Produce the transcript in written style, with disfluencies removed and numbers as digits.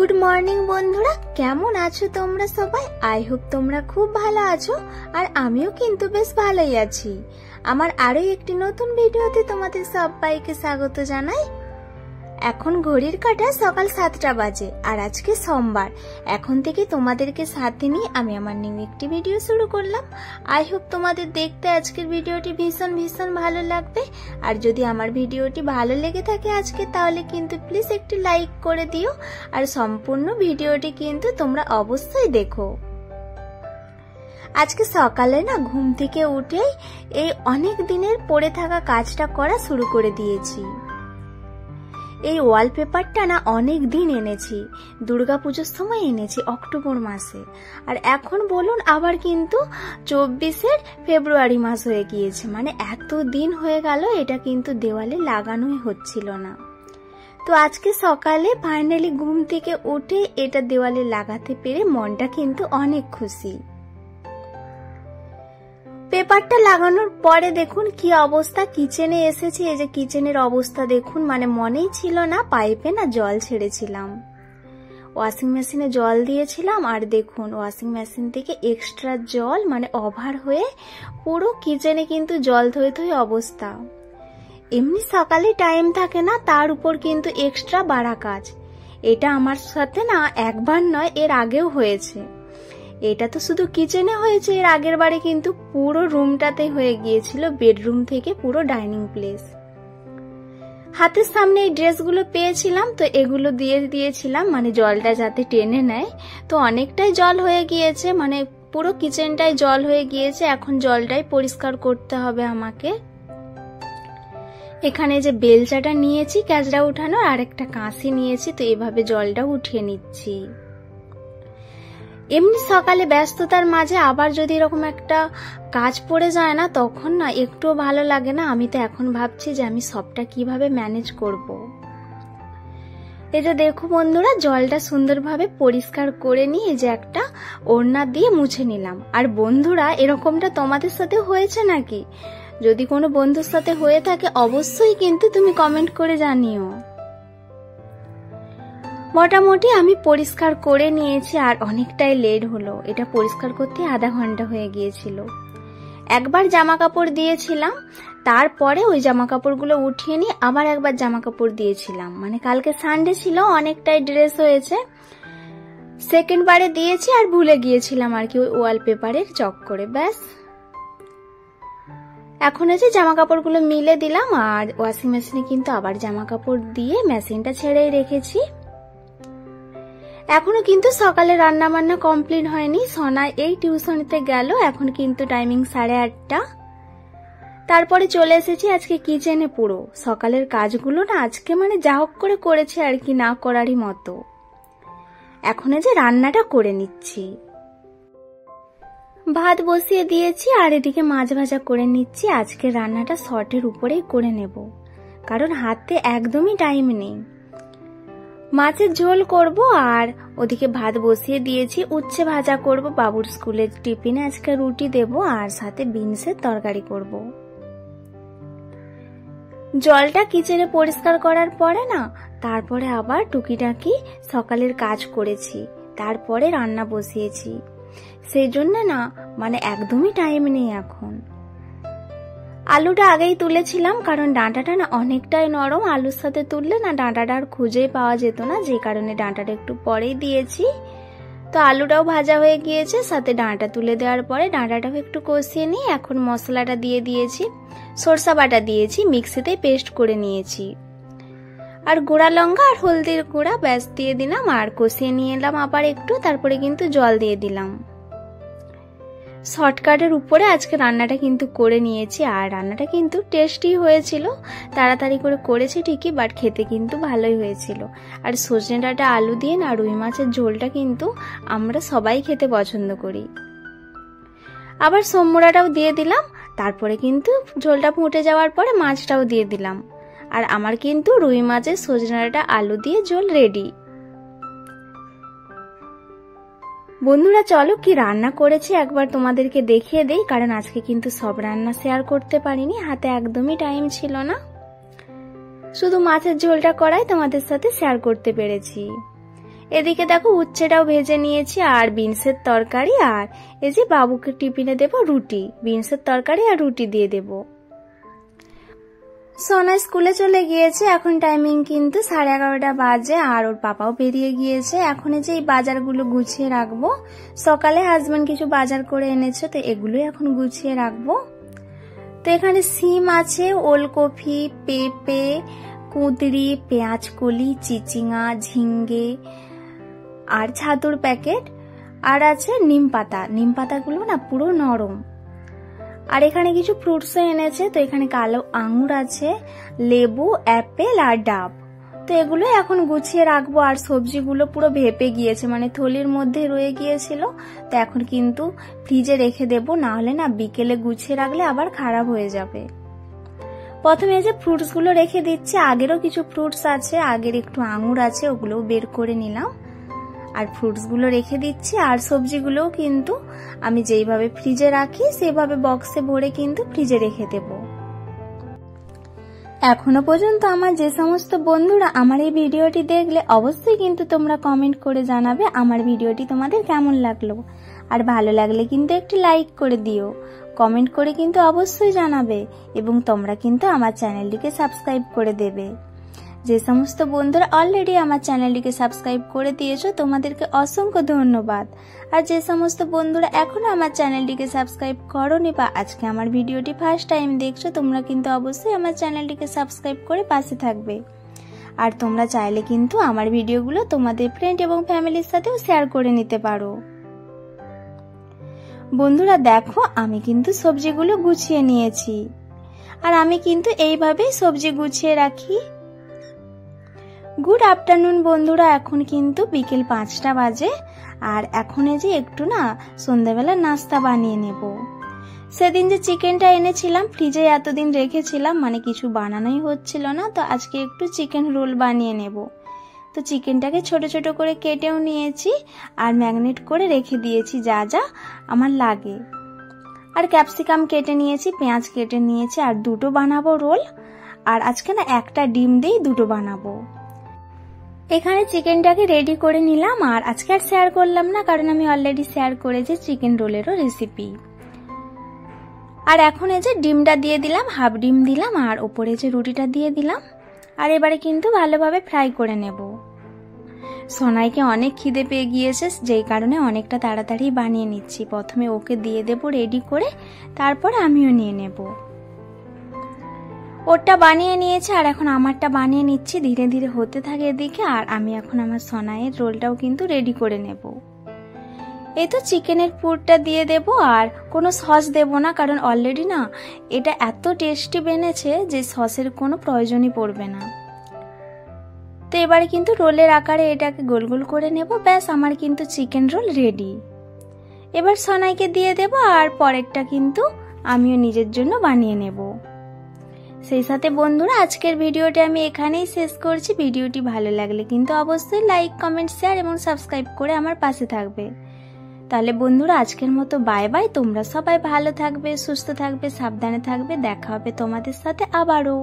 Good morning বন্ধুরা, কেমন আছো তোমরা সবাই? আই হোপ তোমরা খুব ভালো আছো, আর আমিও কিন্তু বেশ ভালোই আছি। আমার আরো একটি নতুন ভিডিওতে তোমাদের সবাইকে স্বাগত জানাই। এখন ঘড়ির কাঁটা সকাল 7টা বাজে, আর আজকে সোমবার। এখন থেকে তোমাদেরকে সাথে নিয়ে আমি আমার নিউ একটি ভিডিও শুরু করলাম। আই হোপ তোমাদের দেখতে আজকের ভিডিওটি ভীষণ ভীষণ ভালো লাগবে। আর যদি আমার ভিডিওটি ভালো লেগে থাকে আজকে, তাহলে কিন্তু প্লিজ একটি লাইক করে দিও, আর সম্পূর্ণ ভিডিওটি কিন্তু তোমরা অবশ্যই দেখো। আজকে সকালে না ঘুম থেকে উঠেই এই অনেক দিনের পড়ে থাকা কাজটা করা শুরু করে দিয়েছি। এই ওয়ালপেপারটা না অনেক দিন এনেছি, দুর্গাপুজোর সময় এনেছি অক্টোবর মাসে, আর এখন বলুন আবার কিন্তু 24 ফেব্রুয়ারি মাস হয়ে গিয়েছে। মানে এত দিন হয়ে গেল এটা কিন্তু দেওয়ালে লাগানোই হচ্ছিল না। তো আজকে সকালে ফাইনালি ঘুম থেকে উঠে এটা দেওয়ালে লাগাতে পেরে মনটা কিন্তু অনেক খুশি। পেপারটা লাগানোর পরে দেখুন কি অবস্থা, কিচেনে এসেছি। এই যে কিচেনের অবস্থা দেখুন, মানে মনেই ছিল না পাইপে না জল ছেড়েছিলাম, ওয়াশিং মেশিনে জল দিয়েছিলাম, আর দেখুন ওয়াশিং মেশিন থেকে এক্সট্রা জল মানে ওভার হয়ে পুরো কিচেনে কিন্তু জল থই থই অবস্থা। এমনি সকালে টাইম থাকে না, তার উপর কিন্তু এক্সট্রা বাড়া কাজ। এটা আমার সাথে না একবার নয়, এর আগেও হয়েছে। এটা তো শুধু কিচেনে হয়েছে, এর আগের বারে কিন্তু পুরো রুমটাতে হয়ে গিয়েছিল, বেডরুম থেকে পুরো ডাইনিং প্লেস। হাতের সামনে এই ড্রেসগুলো পেয়েছিলাম, তো এগুলো দিয়ে দিয়েছিলাম মানে জলটা যাতে টেনে নেয়। তো অনেকটাই জল হয়ে গিয়েছে, মানে পুরো কিচেনটাই জল হয়ে গিয়েছে। এখন জলটাই পরিষ্কার করতে হবে আমাকে। এখানে যে বেলচাটা নিয়েছি ক্যাচড়া উঠানোর, আর একটা কাঁচি নিয়েছি, তো এভাবে জলটা উঠিয়ে নিচ্ছি। এমনি সকালে ব্যস্ততার মাঝে আবার যদি এরকম একটা কাজ পড়ে যায় না, তখন না একটুও ভালো লাগে না। আমি তো এখন ভাবছি যে আমি সবটা কিভাবে ম্যানেজ করব। এই যে দেখো বন্ধুরা, জলটা সুন্দরভাবে পরিষ্কার করে নিয়ে যে একটা ওড়না দিয়ে মুছে নিলাম। আর বন্ধুরা, এরকমটা তোমাদের সাথে হয়েছে নাকি? যদি কোনো বন্ধুর সাথে হয়ে থাকে অবশ্যই কিন্তু তুমি কমেন্ট করে জানিও। মোটামুটি আমি পরিষ্কার করে নিয়েছি, আর অনেকটাই লেট হলো। এটা পরিষ্কার করতে আধা ঘন্টা হয়ে গিয়েছিল। একবার জামা কাপড় দিয়েছিলাম, তারপরে ওই জামা কাপড়গুলো উঠিয়ে নিয়ে আবার একবার জামা কাপড় দিয়েছিলাম। মানে কালকে সানডে ছিল, অনেকটাই ড্রেস হয়েছে। সেকেন্ড বারে দিয়েছি আর ভুলে গিয়েছিলাম আর কি, ওই ওয়ালপেপারের চক্করে। ব্যাস এখন এই যে জামা কাপড়গুলো মিলে দিলাম, আর ওয়াশিং মেশিনে কিন্তু আবার জামা কাপড় দিয়ে মেশিনটা ছেড়েই রেখেছি। এখনো কিন্তু সকালে রান্না বান্না কমপ্লিট হয়নি। সোনা এই টিউশনিতে গেল, এখন কিন্তু টাইমিং 8:30। তারপরে চলে এসেছি আজকে কিচেনে। পুরো সকালের কাজগুলো না আজকে মানে যা হোক করে করেছি আর কি, না করারই মতো। এখন যে রান্নাটা করে নিচ্ছি। ভাত বসিয়ে দিয়েছি, আর এদিকে মাছ ভাজা করে নিচ্ছি। আজকে রান্নাটা শর্টের উপরেই করে নেব, কারণ হাতে একদমই টাইম নেই। মাছের ঝোল করব, আর ওদিকে ভাত বসিয়ে দিয়েছি। উচ্ছে ভাজা করব, বাবুর স্কুলের টিফিনে আজকে রুটি দেব, আর সাথে বিনসের তরকারি করব। জলটা কিচেনে পরিষ্কার করার পরে না, তারপরে আবার টুকিটাকি সকালের কাজ করেছি, তারপরে রান্না বসিয়েছি। সেই জন্য না মানে একদমই টাইম নেই এখন। আলুটা আগেই তুলেছিলাম, কারণ ডাঁটাটা না অনেকটাই নরম। আলুর সাথে তুললে না ডাঁটাটা আর খুঁজেই পাওয়া যেত না, যে কারণে ডাঁটাটা একটু পরেই দিয়েছি। তো আলুটাও ভাজা হয়ে গিয়েছে, সাথে ডাঁটা তুলে দেওয়ার পরে ডাঁটাটাও একটু কষিয়ে নিয়ে এখন মশলাটা দিয়ে দিয়েছি। সরষা বাটা দিয়েছি, মিক্সিতেই পেস্ট করে নিয়েছি, আর গুঁড়া লঙ্কা আর হলদির গুঁড়া ব্যাস দিয়ে দিলাম, আর কষিয়ে নিয়ে এলাম আবার একটু। তারপরে কিন্তু জল দিয়ে দিলাম। শর্টকাটের উপরে আজকে রান্নাটা কিন্তু করে নিয়েছি, আর রান্নাটা কিন্তু টেস্টি হয়েছিল। তাড়াতাড়ি করে করেছি ঠিকই, বাট খেতে কিন্তু ভালোই হয়েছিল। আর সজনে ডাঁটা আলু দিয়ে না রুই মাছের ঝোলটা কিন্তু আমরা সবাই খেতে পছন্দ করি। আবার সোমমোড়াটাও দিয়ে দিলাম। তারপরে কিন্তু ঝোলটা ফুটে যাওয়ার পরে মাছটাও দিয়ে দিলাম, আর আমার কিন্তু রুই মাছের সজনে ডাঁটা আলু দিয়ে ঝোল রেডি। বন্ধুরা চলো কি রান্না করেছি একবার তোমাদেরকে দেখিয়ে দেই, কারণ আজকে কিন্তু সব রান্না শেয়ার করতে পারিনি, হাতে একদমই টাইম ছিল না। শুধু মাছের ঝোলটা করাই তোমাদের সাথে শেয়ার করতে পেরেছি। এদিকে দেখো উচ্ছেটাও ভেজে নিয়েছি আর বিনসের তরকারি, আর এই যে বাবুকে টিফিনে দেবো রুটি, বিনসের তরকারি আর রুটি দিয়ে দেব। সোনা স্কুলে চলে গিয়েছে, এখন টাইমিং কিন্তু 11:30 বাজে আর ওর পাপাও বেরিয়ে গিয়েছে। এখন এই যে এই বাজারগুলো গুছিয়ে রাখবো, সকালে হাজবেন্ড কিছু বাজার করে এনেছে, তো এগুলোই এখন গুছিয়ে রাখবো। তো এখানে সিম আছে, ওলকপি, পেঁপে, কুঁদরি, পেঁয়াজ কলি, চিচিঙা, ঝিঙ্গে আর ছাতুর প্যাকেট, আর আছে নিম পাতা। নিম পাতাগুলো না পুরো নরম। আর এখানে কিছু ফ্রুটসও এনেছে, তো এখানে কালো আঙুর আছে, লেবু, অ্যাপেল আর ডাব। তো এগুলো এখন গুছিয়ে রাখবো। আর সবজিগুলো পুরো ভেপে গিয়েছে, মানে থলির মধ্যে রয়ে গিয়েছিল, তো এখন কিন্তু ফ্রিজে রেখে দেবো, না হলে না বিকেলে গুছিয়ে রাখলে আবার খারাপ হয়ে যাবে। প্রথমে এই যে ফ্রুটস গুলো রেখে দিচ্ছি, আগেরও কিছু ফ্রুটস আছে, আগের একটু আঙুর আছে, ওগুলোও বের করে নিলাম আর ফ্রুটস গুলো রেখে দিচ্ছি। আর সবজিগুলোও কিন্তু আমি যেইভাবে ফ্রিজে রাখি সেভাবে বক্সে ভরে কিন্তু ফ্রিজে রেখে দেব। এখনো পর্যন্ত আমার যে সমস্ত বন্ধুরা আমার এই ভিডিওটি দেখলে অবশ্যই কিন্তু তোমরা কমেন্ট করে জানাবে আমার ভিডিওটি তোমাদের কেমন লাগলো। আর ভালো লাগলে কিন্তু একটি লাইক করে দিও, কমেন্ট করে কিন্তু অবশ্যই জানাবে, এবং তোমরা কিন্তু আমার চ্যানেলটিকে সাবস্ক্রাইব করে দেবে। যে সমস্ত বন্ধুরা অলরেডি আমার চ্যানেলটিকে সাবস্ক্রাইব করে দিয়েছো তোমাদেরকে অসংখ্য ধন্যবাদ। আর যে সমস্ত বন্ধুরা এখনো আমার চ্যানেলটিকে সাবস্ক্রাইব করোনি বা আজকে আমার ভিডিওটি ফার্স্ট টাইম দেখছো, তোমরা কিন্তু অবশ্যই আমার চ্যানেলটিকে সাবস্ক্রাইব করে পাশে থাকবে। আর তোমরা চাইলে কিন্তু আমার ভিডিওগুলো তোমাদের ফ্রেন্ড এবং ফ্যামিলির সাথেও শেয়ার করে নিতে পারো। বন্ধুরা দেখো আমি কিন্তু সবজিগুলো গুছিয়ে নিয়েছি, আর আমি কিন্তু এইভাবেই সবজি গুছিয়ে রাখি। গুড আফটারনুন বন্ধুরা, এখন কিন্তু বিকেল 5টা বাজে, আর এখন এই যে একটু না সন্ধ্যাবেলা নাস্তা বানিয়ে নেব। সেদিন যে চিকেনটা এনেছিলাম ফ্রিজে এতদিন রেখেছিলাম, মানে কিছু বানানোই হচ্ছিল না, তো আজকে একটু চিকেন রোল বানিয়ে নেব। তো চিকেনটাকে ছোট ছোট করে কেটেও নিয়েছি আর ম্যাগনেট করে রেখে দিয়েছি যা যা আমার লাগে। আর ক্যাপসিকাম কেটে নিয়েছি, পেঁয়াজ কেটে নিয়েছি, আর দুটো বানাবো রোল। আর আজকে না একটা ডিম দিয়ে দুটো বানাবো। এখানে চিকেনটাকে রেডি করে নিলাম, আর আজকে আর শেয়ার করলাম না কারণ আমি অলরেডি শেয়ার করেছি চিকেন রোলেরও রেসিপি। আর এখন এই যে ডিমটা দিয়ে দিলাম, হাফ ডিম দিলাম, আর ওপরে যে রুটিটা দিয়ে দিলাম। আর এবারে কিন্তু ভালোভাবে ফ্রাই করে নেব। সোনাইকে অনেক খিদে পেয়ে গিয়েছে, যেই কারণে অনেকটা তাড়াতাড়ি বানিয়ে নিচ্ছি। প্রথমে ওকে দিয়ে দেব রেডি করে, তারপর আমিও নিয়ে নেব। ওরটা বানিয়ে নিয়েছে আর এখন আমারটা বানিয়ে নিচ্ছি, ধীরে ধীরে হতে থাকে এদিকে। আর আমি এখন আমার সোনাইয়ের রোলটাও কিন্তু রেডি করে নেব। এই তো চিকেনের পুরটা দিয়ে দেব, আর কোনো সস দেব না কারণ অলরেডি না এটা এত টেস্টি বেনেছে যে সসের কোনো প্রয়োজনই পড়বে না। তো এবারে কিন্তু রোলের আকারে এটাকে গোল গোল করে নেব, ব্যাস আমার কিন্তু চিকেন রোল রেডি। এবার সোনাইকে দিয়ে দেব, আর পরেরটা কিন্তু আমিও নিজের জন্য বানিয়ে নেব। সেই সাথে বন্ধুরা আজকের ভিডিওটি আমি এখানেই শেষ করছি। ভিডিওটি ভালো লাগলে কিন্তু অবশ্যই লাইক, কমেন্ট, শেয়ার এবং সাবস্ক্রাইব করে আমার পাশে থাকবে। তাহলে বন্ধুরা আজকের মতো বাই বাই। তোমরা সবাই ভালো থাকবে, সুস্থ থাকবে, সাবধানে থাকবে। দেখা হবে তোমাদের সাথে আবারও।